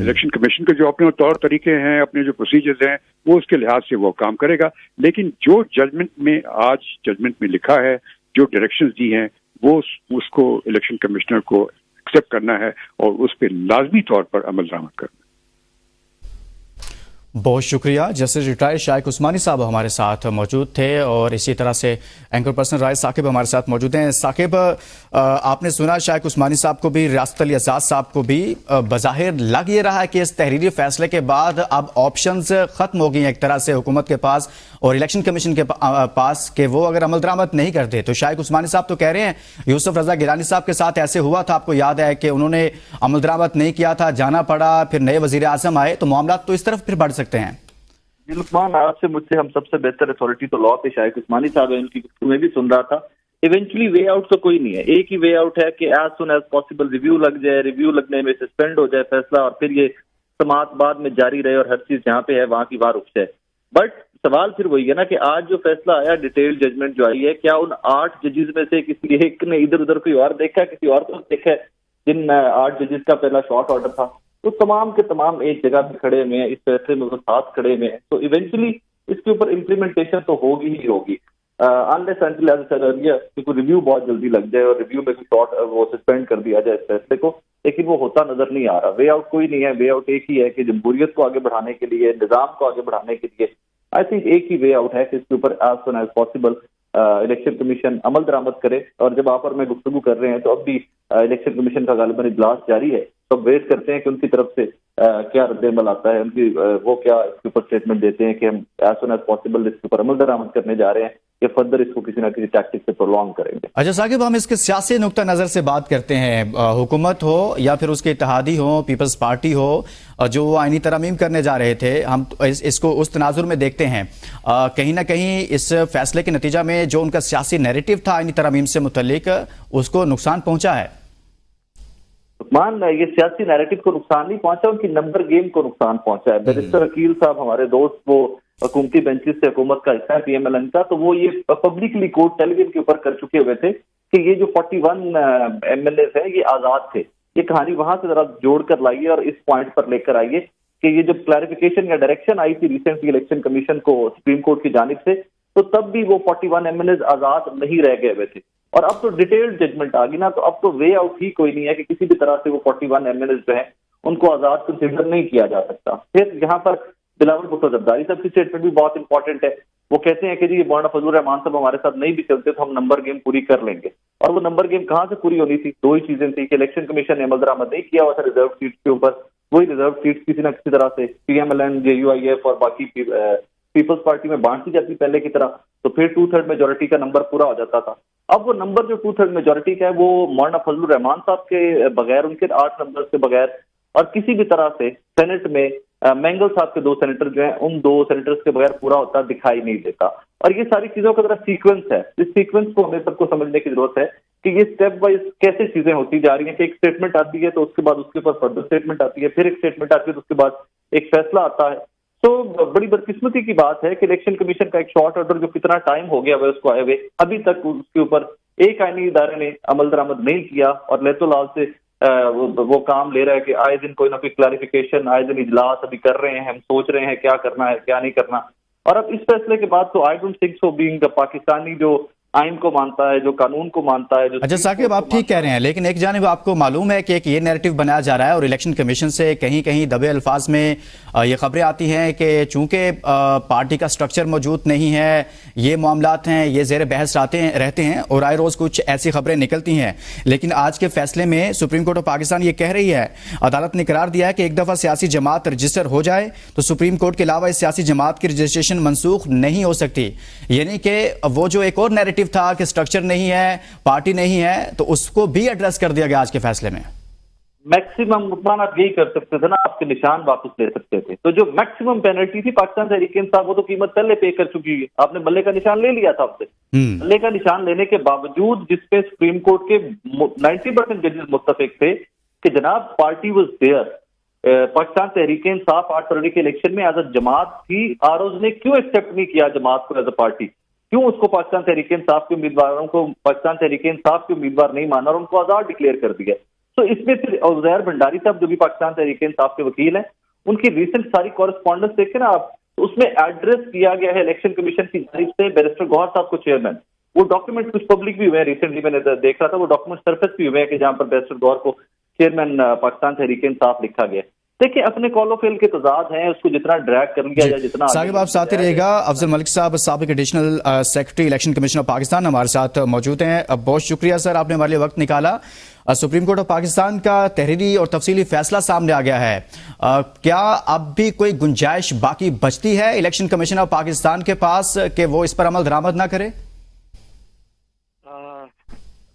Election commission के जो अपने तौर तरीके हैं, अपने जो प्रोसीजर्स हैं, वो उसके लिहाज से वो काम करेगा। लेकिन जो जजमेंट में आज जजमेंट में लिखा है, जो डायरेक्शंस दी हैं, वो उसको इलेक्शन कमिश्नर को एक्सेप्ट करना है और उस पर लाजमी तौर पर अमल दरामद करना है। बहुत शुक्रिया। जस्टिस रिटायर्ड शाइक उस्मानी साहब हमारे साथ मौजूद थे और इसी तरह से एंकर पर्सन राय साकिब हमारे साथ मौजूद हैं। साकिब, आपने सुना शाइक उस्मानी साहब को भी, रियासत अली आजाद साहब को भी बज़ाहिर लग ये रहा है कि इस तहरीरी फैसले के बाद अब ऑप्शंस खत्म हो गई हैं एक तरह से हुकूमत के पास और इलेक्शन कमीशन के पास कि वो अगर अमल दरामद नहीं करते। तो शाइक उस्मानी साहब तो कह रहे हैं यूसुफ रजा गिलानी साहब के साथ ऐसे हुआ था, आपको याद है कि उन्होंने अमल दरामद नहीं किया था, जाना पड़ा, फिर नए वजीर आजम आए, तो मामला तो इस तरफ फिर बढ़ सकते हैं। लुकमान, आपसे मुझसे हम सबसे बेहतर अथॉरिटी तो लॉ पे शाइक उस्मानी साहब है, उनकी मैं भी सुन रहा था। इवेंचुअली वे आउट तो कोई नहीं है, एक ही वे आउट है कि as soon as possible review लग जाए, रिव्यू लगने में सस्पेंड हो जाए फैसला और फिर ये समाअत बाद में जारी रहे और हर चीज जहाँ पे है वहां की वहां रुक जाए। बट सवाल फिर वही है ना कि आज जो फैसला आया, डिटेल जजमेंट जो आई है, क्या उन 8 जजेस में से किसी एक ने इधर उधर कोई और देखा, किसी और को देखा है? जिन 8 जजेस का पहला शॉर्ट ऑर्डर था, तो तमाम के तमाम एक जगह पे खड़े हुए हैं, इस फैसले में वो साथ खड़े हुए हैं। तो इवेंचुअली इसके ऊपर इम्प्लीमेंटेशन तो होगी ही होगी, अनलेस अंटिल एज सर क्योंकि रिव्यू बहुत जल्दी लग जाए और रिव्यू में भी शॉर्ट वो सस्पेंड कर दिया जाए इस फैसले को, लेकिन वो होता नजर नहीं आ रहा। वे आउट कोई नहीं है, वे आउट एक ही है कि जमहूरियत को आगे बढ़ाने के लिए, निजाम को आगे बढ़ाने के लिए आई थिंक एक ही वे आउट है कि इसके ऊपर as soon as possible election commission अमल दरामद करे। और जब आप और मैं गुफ्तगू कर रहे हैं तो अब भी इलेक्शन कमीशन का गालिबन इजलास जारी है, तो वेट करते हैं कि उनकी तरफ से क्या रद्द-ए-अमल आता है, उनकी वो क्या इसके ऊपर स्टेटमेंट देते हैं कि हम एज सुन एज पॉसिबल इसके ऊपर अमल दरामद करने जा रहे हैं या फर्दर इसको किसी ना किसी टैक्टिक से प्रोलॉन्ग करेंगे। अच्छा साकिब, हम इसके सियासी नुक्ता नज़र से बात करते हैं, हुकूमत हो या फिर उसके इत्तेहादी हो, पीपल्स पार्टी हो, जो आईनी तरमीम करने जा रहे थे, हम इसको उस तनाजुर में देखते हैं। कहीं ना कहीं इस फैसले के नतीजा में जो उनका सियासी नैरेटिव था आईनी तरमीम से मुतल्लिक, उसको नुकसान पहुंचा है। मान ये सियासी नैरेटिव को नुकसान नहीं पहुंचा, उनकी नंबर गेम को नुकसान पहुंचा है। बैरिस्टर अकील साहब हमारे दोस्त, वो हुकूमती बेंचेस से हुकूमत का हिस्सा है पीएमएलएन का, तो वो ये पब्लिकली कोर्ट टेलीविजन के ऊपर कर चुके हुए थे कि ये जो 41 एमएलए हैं ये आजाद थे। ये कहानी वहां से जरा जोड़कर लाइए और इस पॉइंट पर लेकर आइए कि ये जब क्लैरिफिकेशन या डायरेक्शन आई थी रिसेंटली इलेक्शन कमीशन को सुप्रीम कोर्ट की जानिब से, तो तब भी वो 41 एमएलए आजाद नहीं रह गए हुए थे। और अब तो डिटेल्ड जजमेंट आ गई ना, तो अब तो वे आउट ही कोई नहीं है कि किसी भी तरह से वो 41 एमएलए जो है उनको आजाद कंसिडर नहीं किया जा सकता। फिर यहाँ पर बिलावल भुट्टो जरदारी साहब की स्टेटमेंट भी बहुत इंपॉर्टेंट है। वो कहते हैं कि जी मौलाना फजलुर रहमान साहब हमारे साथ नहीं भी चलते तो हम नंबर गेम पूरी कर लेंगे। और वो नंबर गेम कहाँ से पूरी होनी थी? 2 ही चीजें थी कि इलेक्शन कमीशन ने अमल दरामद नहीं किया हुआ था रिजर्व सीट के ऊपर, वही रिजर्व सीट किसी न किसी तरह से पीएमएलएन, जेयूआईएफ और बाकी पीपल्स पार्टी में बांट दी जाती पहले की तरह, तो फिर 2/3 मेजोरिटी का नंबर पूरा हो जाता था। अब वो नंबर जो 2/3 मेजोरिटी का है वो मौलाना फजलुर रहमान साहब के बगैर, उनके 8 नंबर के बगैर और किसी भी तरह से सेनेट में मैंगल साहब के 2 सेनेटर जो हैं उन 2 सेनेटर्स के बगैर पूरा होता दिखाई नहीं देता। और ये सारी चीजों का जरा सीक्वेंस है, इस सीक्वेंस को हमें सबको समझने की जरूरत है कि ये स्टेप वाइज कैसे चीजें होती जा रही हैं कि एक स्टेटमेंट आती है तो उसके बाद उसके ऊपर फर्दर स्टेटमेंट आती है, फिर एक स्टेटमेंट आती है तो उसके बाद एक फैसला आता है। तो बड़ी बदकिस्मती की बात है कि इलेक्शन कमीशन का एक शॉर्ट ऑर्डर जो कितना टाइम हो गया है उसको आए हुए, अभी तक उसके ऊपर एक आईनी इदारे ने अमल दरामद नहीं किया और लेतोलाल से वो काम ले रहा है कि आए दिन कोई ना कोई क्लैरिफिकेशन, आए दिन इजलास अभी कर रहे हैं, हम सोच रहे हैं क्या करना है क्या नहीं करना। और अब इस फैसले के बाद तो I don't think so being Pakistani जो आइन को मानता है, जो कानून को मानता है, जो अच्छा साकिब, आप ठीक कह रहे हैं, लेकिन एक जानिब आपको मालूम है कि एक ये नैरेटिव बनाया जा रहा है और इलेक्शन कमीशन से कहीं कहीं दबे अल्फाज में ये खबरें आती हैं कि चूंकि पार्टी का स्ट्रक्चर मौजूद नहीं है, ये मामलात हैं, ये जेर बहस रहते हैं और आए रोज कुछ ऐसी खबरें निकलती हैं। लेकिन आज के फैसले में सुप्रीम कोर्ट ऑफ पाकिस्तान ये कह रही है, अदालत ने करार दिया है कि एक दफा सियासी जमात रजिस्टर हो जाए तो सुप्रीम कोर्ट के अलावा इस सियासी जमात की रजिस्ट्रेशन मनसूख नहीं हो सकती। यानी कि वो जो एक और नैरेटिव था कि स्ट्रक्चर नहीं है, पार्टी नहीं है, तो उसको भी एड्रेस कर दिया गया आज के फैसले में। मैक्सिमम नुकसान आप यही कर सकते थे ना, आपके निशान वापस ले सकते थे। तो जो मैक्सिमम पेनल्टी थी पाकिस्तान तहरीक-ए-इंसाफ वो तो कीमत पहले पे कर चुकी है। आपने बल्ले का निशान ले लिया था आपसे, बल्ले का निशान लेने के बावजूद जिसपे सुप्रीम कोर्ट के 90% जजेस मुत्तफिक थे कि जनाब party was there. Pakistan Tehreek e Insaf 8 फरवरी के इलेक्शन में एज अ जमात थी, आरओज ने क्यों एक्सेप्ट नहीं किया जमात को एज अ पार्टी? क्यों उसको पाकिस्तान तहरीक-ए-इंसाफ के उम्मीदवारों को पाकिस्तान तहरीक-ए-इंसाफ के उम्मीदवार नहीं माना और उनको आजाद डिक्लेयर कर दिया? तो इसमें फिर उज़ैर भंडारी साहब जो भी पाकिस्तान तहरीक इंसाफ के वकील हैं, उनकी रिसेंट सारी कॉरेस्पॉन्डेंस देखें ना आप, उसमें एड्रेस किया गया है इलेक्शन कमीशन की जानिब से बैरिस्टर गौहर साहब को चेयरमैन। वो डॉक्यूमेंट कुछ पब्लिक भी हुए हैं, रिसेंटली मैंने देख रहा था, वो डॉक्यूमेंट सरफेस भी हुए हैं कि जहां पर बैरिस्टर गौहर को चेयरमैन पाकिस्तान तहरीक इंसाफ लिखा गया। देखिए अपने कॉलो फेल के तजाद हैं, उसको जितना ड्रैग कर लिया जाए, जितना साकिब आप साथ ही रहेगा। अफजल मलिक साहब साबिक additional secretary election commission of Pakistan हमारे साथ मौजूद हैं। बहुत शुक्रिया सर, आपने हमारे लिए वक्त निकाला। सुप्रीम कोर्ट ऑफ पाकिस्तान का तहरीरी और तफसीली फैसला सामने आ गया है। क्या अब भी कोई गुंजाइश बाकी बचती है इलेक्शन कमीशन ऑफ पाकिस्तान के पास कि वो इस पर अमल दरामद ना करे?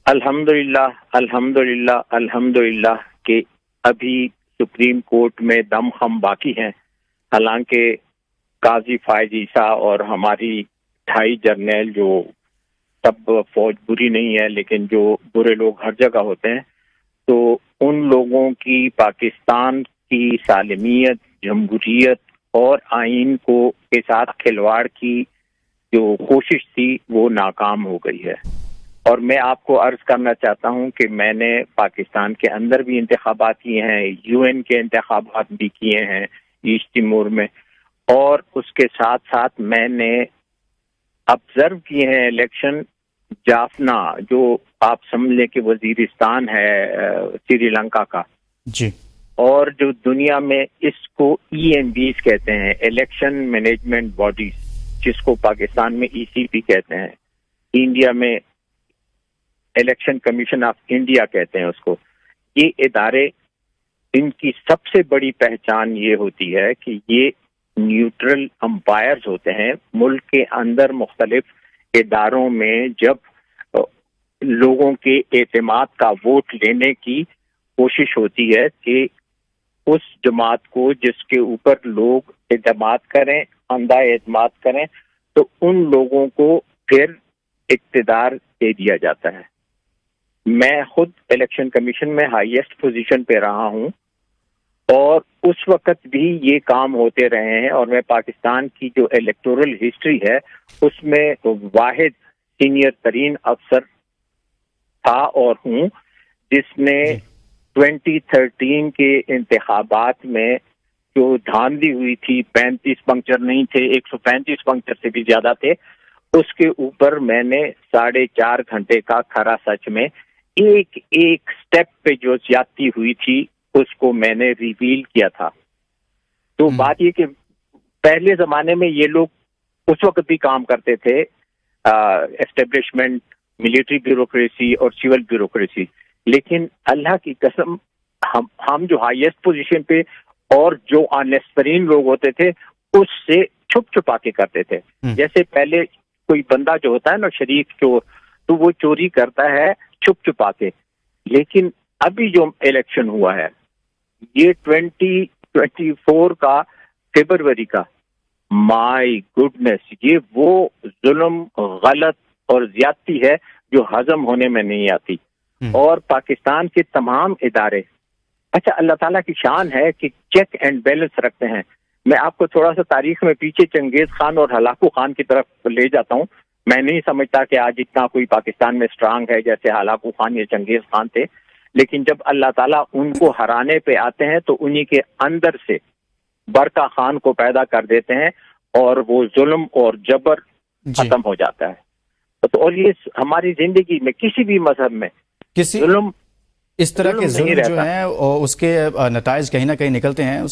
अल्हम्दुलिल्लाह अल्हम्दुलिल्लाह अल्हम्दुलिल्लाह कि अभी सुप्रीम कोर्ट में दम हम बाकी हैं। हालांकि काजी फायज ईसा और हमारी 2.5 जर्नैल, जो सब फौज बुरी नहीं है लेकिन जो बुरे लोग हर जगह होते हैं, तो उन लोगों की पाकिस्तान की सालमियत, जमहूरियत और आइन को के साथ खिलवाड़ की जो कोशिश थी वो नाकाम हो गई है। और मैं आपको अर्ज करना चाहता हूं कि मैंने पाकिस्तान के अंदर भी इंतखाबात किए हैं, यूएन के इंतखाबात भी किए हैं ईस्ट तिमोर में, और उसके साथ साथ मैंने ऑब्जर्व किए हैं इलेक्शन जाफना, जो आप समझ लें कि वजीरिस्तान है श्रीलंका का जी, और जो दुनिया में इसको EMBs कहते हैं, इलेक्शन मैनेजमेंट बॉडीज, जिसको पाकिस्तान में ECP कहते हैं, इंडिया में इलेक्शन कमीशन ऑफ इंडिया कहते हैं उसको। ये इदारे, इनकी सबसे बड़ी पहचान ये होती है कि ये न्यूट्रल अंपायर्स होते हैं। मुल्क के अंदर मुख्तलिफ इदारों में जब लोगों के एतमाद का वोट लेने की कोशिश होती है कि उस जमात को जिसके ऊपर लोग एतमाद करें, अंधा एतमाद करें, तो उन लोगों को फिर इक्तिदार दे दिया जाता है। मैं खुद इलेक्शन कमीशन में हाईएस्ट पोजीशन पे रहा हूं और उस वक्त भी ये काम होते रहे हैं, और मैं पाकिस्तान की जो इलेक्टोरल हिस्ट्री है उसमें वाहिद सीनियर तरीन अफसर था और हूं जिसने 2013 के इंतखाबात में जो धांधली हुई थी, 35 पंक्चर नहीं थे, 135 पंक्चर से भी ज्यादा थे, उसके ऊपर मैंने 4.5 घंटे का खरा सच में एक एक स्टेप पे जो ज्यादती हुई थी उसको मैंने रिवील किया था। तो बात ये कि पहले जमाने में ये लोग उस वक्त भी काम करते थे, एस्टेब्लिशमेंट, मिलिट्री ब्यूरोक्रेसी और सिविल ब्यूरोक्रेसी, लेकिन अल्लाह की कसम हम जो हाईएस्ट पोजीशन पे और जो ऑनेस्टरीन लोग होते थे उससे छुप छुपा के करते थे। जैसे पहले कोई बंदा जो होता है ना शरीफ चोर, तो वो चोरी करता है छुप छुपा के, लेकिन अभी जो इलेक्शन हुआ है ये 2024 का फरवरी का, माय गुडनेस, ये वो जुल्म, गलत और ज्यादती है जो हजम होने में नहीं आती। और पाकिस्तान के तमाम इदारे, अच्छा अल्लाह ताला की शान है कि चेक एंड बैलेंस रखते हैं। मैं आपको थोड़ा सा तारीख में पीछे चंगेज खान और हलाकू खान की तरफ ले जाता हूँ। मैं नहीं समझता कि आज इतना कोई पाकिस्तान में स्ट्रांग है जैसे हलाकू खान या चंगेज खान थे, लेकिन जब अल्लाह ताला उनको हराने पे आते हैं तो उन्हीं के अंदर से बरका खान को पैदा कर देते हैं और वो जुल्म और जबर खत्म हो जाता है। तो और ये हमारी जिंदगी में किसी भी मजहब में किसी जुल्म, इस तरह के जुल्म जो हैं उसके नताइज कहीं ना कहीं निकलते हैं।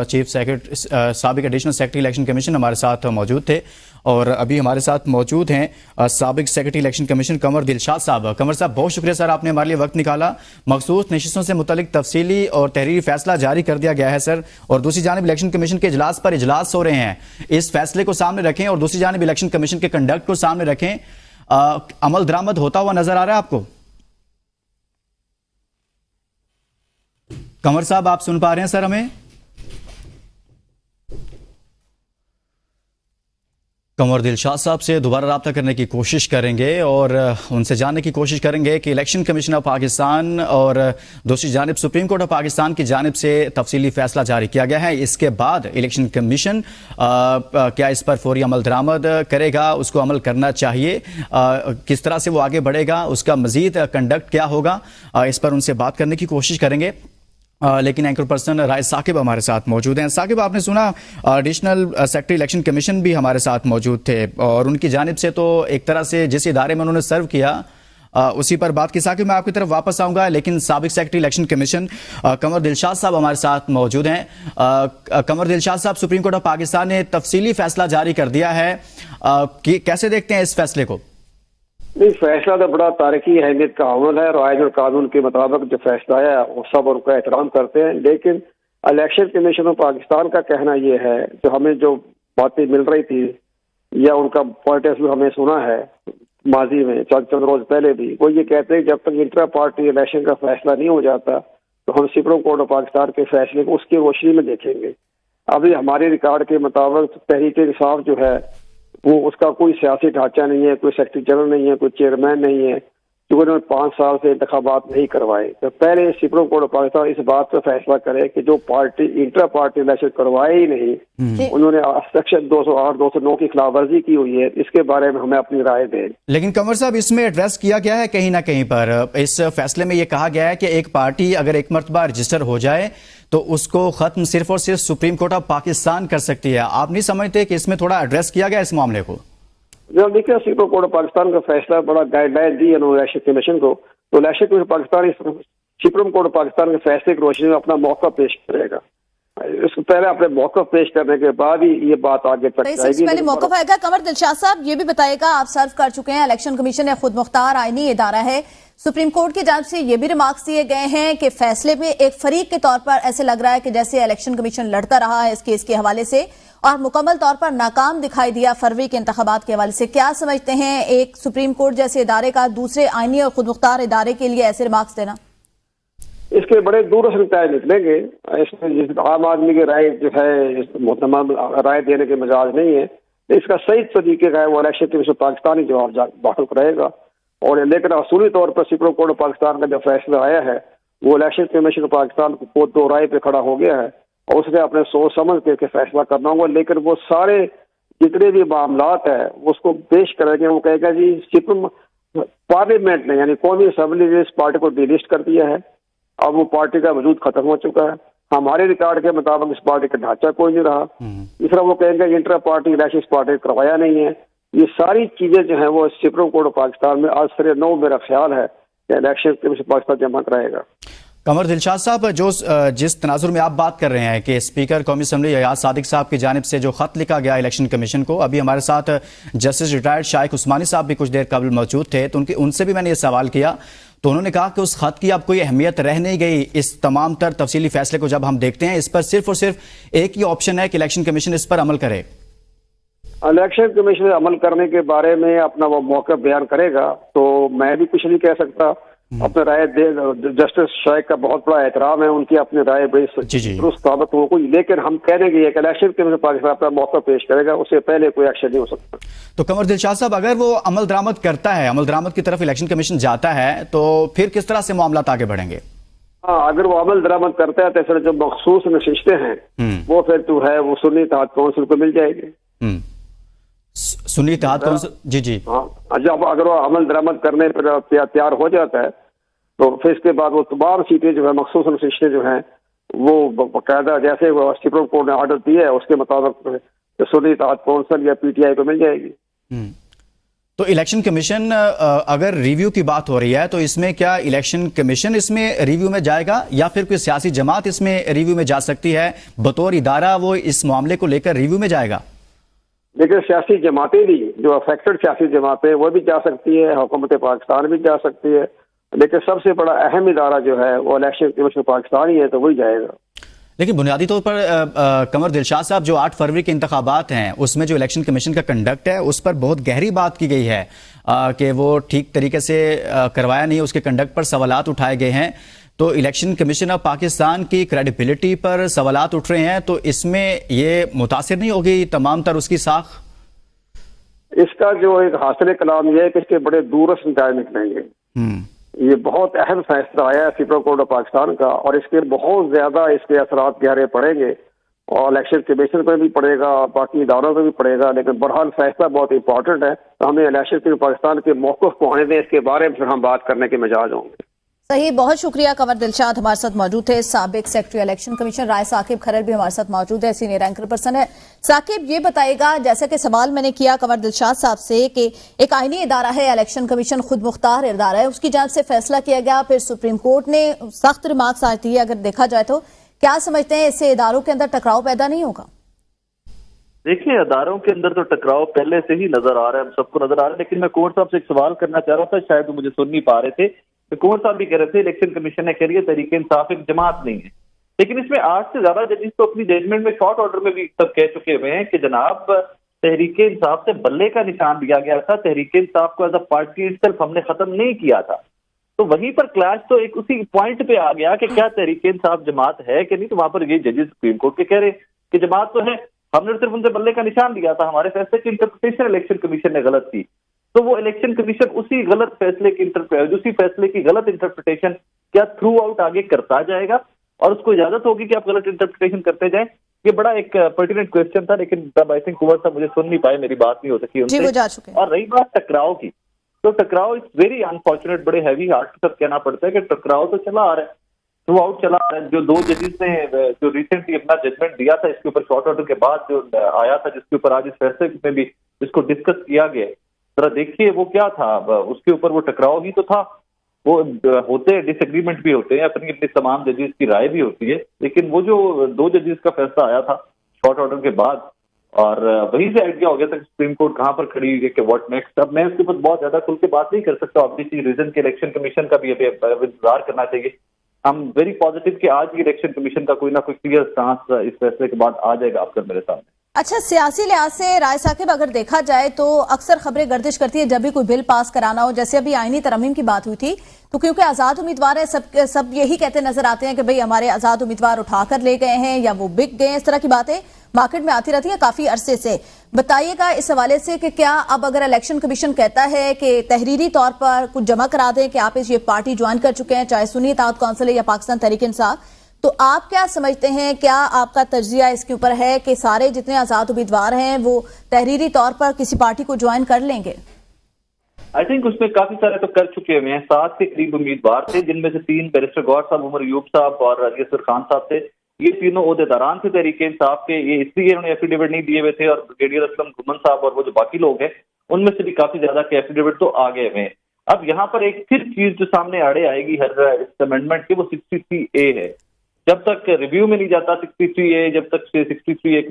चीफ सेक्रेटरी, साबिक एडिशनल सेक्रेटरी इलेक्शन कमीशन हमारे साथ मौजूद थे, और अभी हमारे साथ मौजूद हैं साबिक सेक्रेटरी इलेक्शन कमीशन कमर दिलशाद साहब। कमर साहब बहुत शुक्रिया सर, आपने हमारे लिए वक्त निकाला। मखसूस नशिस्तों से मुतल्लिक तफसीली और तहरीरी फैसला जारी कर दिया गया है सर, और दूसरी जानिब इलेक्शन कमीशन के इजलास पर इजलास हो रहे हैं। इस फैसले को सामने रखें और दूसरी जानिब इलेक्शन कमीशन के कंडक्ट को सामने रखें। अमल दरामद होता हुआ नजर आ रहा है आपको? कमर साहब आप सुन पा रहे हैं सर हमें? قمر دلشاد صاحب سے دوبارہ رابطہ کرنے کی کوشش کریں گے اور ان سے جاننے کی کوشش کریں گے کہ الیکشن کمیشن آف پاکستان اور دوسری جانب سپریم کورٹ آف پاکستان کی جانب سے تفصیلی فیصلہ جاری کیا گیا ہے، اس کے بعد الیکشن کمیشن کیا اس پر فوری عمل درآمد کرے گا، اس کو عمل کرنا چاہیے، کس طرح سے وہ آگے بڑھے گا، اس کا مزید کنڈکٹ کیا ہوگا، اس پر ان سے بات کرنے کی کوشش کریں گے۔ لیکن اینکر پرسن رائد ثاقب ہمارے ساتھ موجود ہیں۔ ثاقب، آپ نے سنا ایڈیشنل سیکرٹری الیکشن کمیشن بھی ہمارے ساتھ موجود تھے اور ان کی جانب سے تو ایک طرح سے جس ادارے میں انہوں نے سرو کیا اسی پر بات کی۔ ثاقب، میں آپ کی طرف واپس آؤں گا، لیکن سابق secretary election commission Qamar Dilshad صاحب ہمارے ساتھ موجود ہیں۔ قمر دلشاد صاحب، سپریم کورٹ آف پاکستان نے تفصیلی فیصلہ جاری کر دیا ہے، کیسے دیکھتے ہیں اس فیصلے کو؟ نہیں، فیصلہ تو بڑا تاریخی اہمیت کا حامل ہے اور آئین اور قانون کے مطابق جو فیصلہ آیا وہ سب ان کا احترام کرتے ہیں، لیکن الیکشن کمیشن آف پاکستان کا کہنا یہ ہے جو ہمیں جو باتیں مل رہی تھی یا ان کا پوائنٹ آف ویو ہمیں سنا ہے ماضی میں چند روز پہلے بھی، وہ یہ کہتے ہیں کہ جب تک انٹرا پارٹی الیکشن کا فیصلہ نہیں ہو جاتا تو ہم سپریم کورٹ آف پاکستان کے فیصلے کو اس کی روشنی میں دیکھیں گے۔ ابھی ہمارے ریکارڈ کے مطابق تحریک انصاف جو ہے وہ اس کا کوئی سیاسی ڈھانچہ نہیں ہے، کوئی سیکرٹری جنرل نہیں ہے، کوئی چیئرمین نہیں ہے، کیونکہ انہوں نے 5 سال سے انتخابات نہیں کروائے۔ تو پہلے سپریم کورٹ آف پاکستان اس بات پر فیصلہ کرے کہ جو پارٹی انٹرا پارٹی الیکشن کروائے ہی نہیں، انہوں نے سیکشن 208 209 کی خلاف ورزی کی ہوئی ہے، اس کے بارے میں ہمیں اپنی رائے دیں۔ لیکن قمر صاحب، اس میں ایڈریس کیا گیا ہے کہیں نہ کہیں پر، اس فیصلے میں یہ کہا گیا ہے کہ ایک پارٹی اگر ایک مرتبہ رجسٹر ہو جائے تو اس کو ختم صرف اور صرف سپریم کورٹ آف پاکستان کر سکتی ہے۔ آپ نہیں سمجھتے کہ اس میں تھوڑا ایڈریس کیا گیا اس معاملے کو؟ جب دیکھیں سپریم کورٹ آف پاکستان کا فیصلہ بڑا گائیڈ لائن دی ہے الیکشن کمیشن کو، تو election commission Pakistan supreme court of Pakistan کے فیصلے کی روشنی میں اپنا موقع پیش کرے گا۔ اس کو پہلے اپنے موقع پیش کرنے کے بعد ہی یہ بات آگے تک جائے گی۔ پہلے موقف آئے گا۔ قمر دلشاد صاحب یہ بھی بتائے گا، آپ سرو کر چکے ہیں، الیکشن کمیشن ایک خود مختار آئینی ادارہ ہے، سپریم کورٹ کی جانب سے یہ بھی ریمارکس دیے گئے ہیں کہ فیصلے میں ایک فریق کے طور پر ایسے لگ رہا ہے کہ جیسے الیکشن کمیشن لڑتا رہا ہے اس کیس کے حوالے سے اور مکمل طور پر ناکام دکھائی دیا فروری کے انتخابات کے حوالے سے۔ کیا سمجھتے ہیں ایک سپریم کورٹ جیسے ادارے کا دوسرے آئینی اور خود مختار ادارے کے لیے ایسے ریمارکس دینا؟ اس کے بڑے دور اثر نتائج نکلیں گے۔ اس میں عام آدمی کی رائے جو ہے محتمل رائے دینے کے مزاج نہیں ہے، اس کا صحیح طریقے کا ہے وہ الیکشن کمیشن پاکستان ہی جواب بحق رہے گا۔ اور لیکن اصولی طور پر سپریم کورٹ آف پاکستان کا جو فیصلہ آیا ہے وہ الیکشن کمیشن پاکستان کو 2 رائے پہ کھڑا ہو گیا ہے اور اس نے اپنے سوچ سمجھ کے فیصلہ کرنا ہوگا، لیکن وہ سارے جتنے بھی معاملات ہیں اس کو پیش کریں گے۔ وہ کہے گا جی سپریم پارلیمنٹ نے یعنی قومی اسمبلی نے اس پارٹی کو ڈی لسٹ کر دیا ہے، اب وہ پارٹی کا وجود ختم ہو چکا ہے، ہمارے ریکارڈ کے مطابق اس پارٹی کا ڈھانچہ کوئی نہیں رہا۔ تیسرا وہ کہیں گے انٹرا پارٹی الیکشن اس پارٹی کروایا نہیں ہے۔ یہ ساری چیزیں جو ہیں وہ سپریم کورٹ آف پاکستان میں آج سر نو میرا خیال ہے کہ الیکشن کمیشن پاکستان جمع کرائے گا۔ قمر دلشاد صاحب، جس تناظر میں آپ بات کر رہے ہیں کہ اسپیکر قومی اسمبلی ایاز صادق صاحب کی جانب سے جو خط لکھا گیا الیکشن کمیشن کو، ابھی ہمارے ساتھ جسٹس ریٹائرڈ شائخ عثمانی صاحب بھی کچھ دیر قبل موجود تھے تو ان سے بھی میں نے یہ سوال کیا تو انہوں نے کہا کہ اس خط کی اب کوئی اہمیت رہ نہیں گئی۔ اس تمام تر تفصیلی فیصلے کو جب ہم دیکھتے ہیں اس پر صرف اور صرف ایک ہی آپشن ہے کہ الیکشن کمیشن اس پر عمل کرے۔ الیکشن کمیشن عمل کرنے کے بارے میں اپنا وہ موقع بیان کرے گا تو میں بھی کچھ نہیں کہہ سکتا، اپنے رائے دے۔ جسٹس شائخ کا بہت بڑا احترام ہے، ان کی اپنی رائے بڑی درست ثابت ہو کوئی، لیکن ہم کہنے کے کہ الیکشن کمیشن پاکستان اپنا موقع پیش کرے گا، اس سے پہلے کوئی ایکشن نہیں ہو سکتا۔ تو قمر دلشاد صاحب، اگر وہ عمل درآمد کرتا ہے، عمل درآمد کی طرف الیکشن کمیشن جاتا ہے تو پھر کس طرح سے معاملات آگے بڑھیں گے؟ ہاں، اگر وہ عمل درآمد کرتا ہے تو پھر جو مخصوص نشستیں ہیں وہ پھر تو ہے وہ سنی اتحاد کونسل کو مل جائے گی۔ سنی اتحاد کونسل، جی ہاں، جب اگر وہ عمل درآمد کرنے پر تیار ہو جاتا ہے تو پھر اس کے بعد وہ تمام سیٹیں جو ہے مخصوص نشستیں جو ہیں وہ باقاعدہ جیسے وہ سپریم کورٹ نے آرڈر دیا ہے اس کے مطابق سنی اتحاد کونسل یا پی ٹی آئی کو مل جائے گی۔ تو الیکشن کمیشن اگر ریویو کی بات ہو رہی ہے تو اس میں کیا الیکشن کمیشن اس میں ریویو میں جائے گا یا پھر کوئی سیاسی جماعت اس میں ریویو میں جا سکتی ہے بطور ادارہ، وہ اس معاملے کو لے کر ریویو میں جائے گا؟ لیکن سیاسی جماعتیں بھی جو افیکٹڈ سیاسی جماعتیں وہ بھی جا سکتی ہے، حکومت پاکستان بھی جا سکتی ہے، لیکن سب سے بڑا اہم ادارہ جو ہے وہ الیکشن کمیشن پاکستان ہی ہے تو وہی جائے گا۔ لیکن بنیادی طور پر قمر دلشاد صاحب، جو 8 فروری کے انتخابات ہیں اس میں جو الیکشن کمیشن کا کنڈکٹ ہے اس پر بہت گہری بات کی گئی ہے کہ وہ ٹھیک طریقے سے کروایا نہیں، اس کے کنڈکٹ پر سوالات اٹھائے گئے ہیں، تو الیکشن کمیشن آف پاکستان کی کریڈیبلٹی پر سوالات اٹھ رہے ہیں، تو اس میں یہ متاثر نہیں ہوگی تمام تر اس کی ساکھ؟ اس کا جو ایک حاصل کلام یہ ہے کہ اس کے بڑے دورس نتائج نکلیں گے. یہ بہت اہم فیصلہ آیا ہے سپریم کورٹ آف پاکستان کا، اور اس کے بہت زیادہ اس کے اثرات گہرے پڑیں گے، اور الیکشن کمیشن پہ بھی پڑے گا، باقی اداروں پہ بھی پڑے گا. لیکن بہرحال فیصلہ بہت امپورٹنٹ ہے. ہمیں الیکشن کمیشن پاکستان کے موقف کو آنے دیں، اس کے بارے میں پھر ہم بات کرنے کے مجاز ہوں گے. صحیح، بہت شکریہ. قمر دلشاد ہمارے ساتھ موجود تھے. سابق سیکرٹری الیکشن کمیشن رائے ثاقب کھرر بھی ہمارے ساتھ موجود ہے، سینئر اینکر پرسن ہے. ثاقب، یہ بتائے گا، جیسا کہ سوال میں نے کیا قمر دلشاد صاحب سے کہ ایک آئینی ادارہ ہے الیکشن کمیشن، خود مختار ادارہ ہے، اس کی جانب سے فیصلہ کیا گیا، پھر سپریم کورٹ نے سخت ریمارکس آج دیے. اگر دیکھا جائے تو کیا سمجھتے ہیں اس سے اداروں کے اندر ٹکراؤ پیدا نہیں ہوگا؟ دیکھیں، اداروں کے اندر تو ٹکراؤ پہلے سے ہی نظر آ رہا ہے، ہم سب کو نظر آ رہا ہے. لیکن میں کنور صاحب سے ایک سوال کرنا چاہ رہا تھا، شاید وہ مجھے سن نہیں پا رہے تھے. کنور صاحب بھی کہہ رہے تھے الیکشن کمیشن نے کہہ رہی ہے تحریک انصاف ایک جماعت نہیں ہے، لیکن اس میں 8 سے زیادہ ججز تو اپنی ججمنٹ میں شارٹ آرڈر میں بھی سب کہہ چکے ہوئے ہیں کہ جناب تحریک انصاف سے بلے کا نشان دیا گیا تھا، تحریک انصاف کو ایز اے پارٹی سیلف ہم نے ختم نہیں کیا تھا. تو وہیں پر کلاش تو ایک اسی پوائنٹ پہ آ گیا کہ کیا تحریک انصاف جماعت ہے کہ نہیں. تو وہاں پر یہ ججز سپریم کورٹ کے کہہ رہے کہ جماعت تو ہے، ہم نے صرف ان سے بلے کا نشان دیا تھا، ہمارے فیصلے کی انٹرپریٹیشن الیکشن کمیشن نے غلط کی. تو وہ الیکشن کمیشن اسی غلط فیصلے کی اسی فیصلے کی غلط انٹرپریٹیشن کیا تھرو آؤٹ آگے کرتا جائے گا، اور اس کو اجازت ہوگی کہ آپ غلط انٹرپریٹیشن کرتے جائیں. یہ بڑا ایک پرٹیننٹ کوسچن تھا، لیکن تب آئی تھنک کنور صاحب مجھے سن نہیں پائے، میری بات نہیں ہو سکی ان سے. وہ جا چکے. اور رہی بات ٹکراؤ کی، تو ٹکراؤ از ویری انفارچونیٹ، بڑے ہیوی ہارٹ کے ساتھ کہنا پڑتا ہے کہ ٹکراؤ تو چلا آ رہا ہے، تھرو آؤٹ چلا آ رہا ہے. جو 2 ججز نے جو ریسنٹلی اپنا ججمنٹ دیا تھا اس کے اوپر شارٹ آرڈر کے بعد جو آیا تھا، جس کے اوپر آج اس فیصلے میں بھی اس کو ڈسکس کیا گیا، ذرا دیکھیے وہ کیا تھا. اس کے اوپر وہ ٹکراؤ ہی تو تھا. وہ ہوتے ڈس ایگریمنٹ بھی ہوتے ہیں، اپنی اپنی تمام ججز کی رائے بھی ہوتی ہے، لیکن وہ جو 2 ججز کا فیصلہ آیا تھا شارٹ آرڈر کے بعد، اور وہیں سے آئیڈیا ہو گیا تھا کہ سپریم کورٹ کہاں پر کھڑی ہوئی ہے کہ واٹ نیکسٹ. اب میں اس کے اوپر بہت زیادہ کھل کے بات نہیں کر سکتا، آبویسلی ریزن کے الیکشن کمیشن کا بھی انتظار کرنا چاہیے. ہم ویری پازیٹیو کہ آج کی الیکشن کمیشن کا کوئی نہ کوئی کلیئر اسٹانس اس فیصلے کے بعد آ جائے گا آپ کا میرے سامنے. اچھا، سیاسی لحاظ سے رائے ثاقب اگر دیکھا جائے تو اکثر خبریں گردش کرتی ہے جب بھی کوئی بل پاس کرانا ہو، جیسے ابھی آئینی ترمیم کی بات ہوئی تھی، تو کیونکہ آزاد امیدوار ہیں، سب یہی کہتے نظر آتے ہیں کہ بھئی ہمارے آزاد امیدوار اٹھا کر لے گئے ہیں یا وہ بک گئے ہیں. اس طرح کی باتیں مارکیٹ میں آتی رہتی ہیں کافی عرصے سے. بتائیے گا اس حوالے سے کہ کیا اب اگر الیکشن کمیشن کہتا ہے کہ تحریری طور پر کچھ جمع کرا دیں کہ آپ یہ پارٹی جوائن کر چکے ہیں، چاہے سنی اتحاد کونسل یا پاکستان تحریک انصاف، تو آپ کیا سمجھتے ہیں، کیا آپ کا تجزیہ اس کے اوپر ہے کہ سارے جتنے آزاد امیدوار ہیں وہ تحریری طور پر کسی پارٹی کو جوائن کر لیں گے؟ آئی تھنک اس میں کافی سارے تو کر چکے ہوئے ہیں. 7 کے قریب امیدوار تھے، جن میں سے 3 بیرسٹر گوہر صاحب، عمر ایوب صاحب اور علی اصغر خان صاحب تھے. یہ تینوں عہدیداران تھے تحریک انصاف کے. یہ اس لیے انہوں نے ایفیڈیوٹ نہیں دیے ہوئے تھے، اور بریگیڈیئر اسلم گھمن صاحب اور وہ جو باقی لوگ ہیں ان میں سے بھی کافی زیادہ کے ایفیڈیوٹ تو آ گئے ہوئے ہیں. اب یہاں پر ایک پھر چیز جو سامنے آڑے آئے گی ہر اس امینڈمنٹ کی، وہ 63A ہے. جب تک ریویو میں نہیں جاتا 63A، جب تک 63A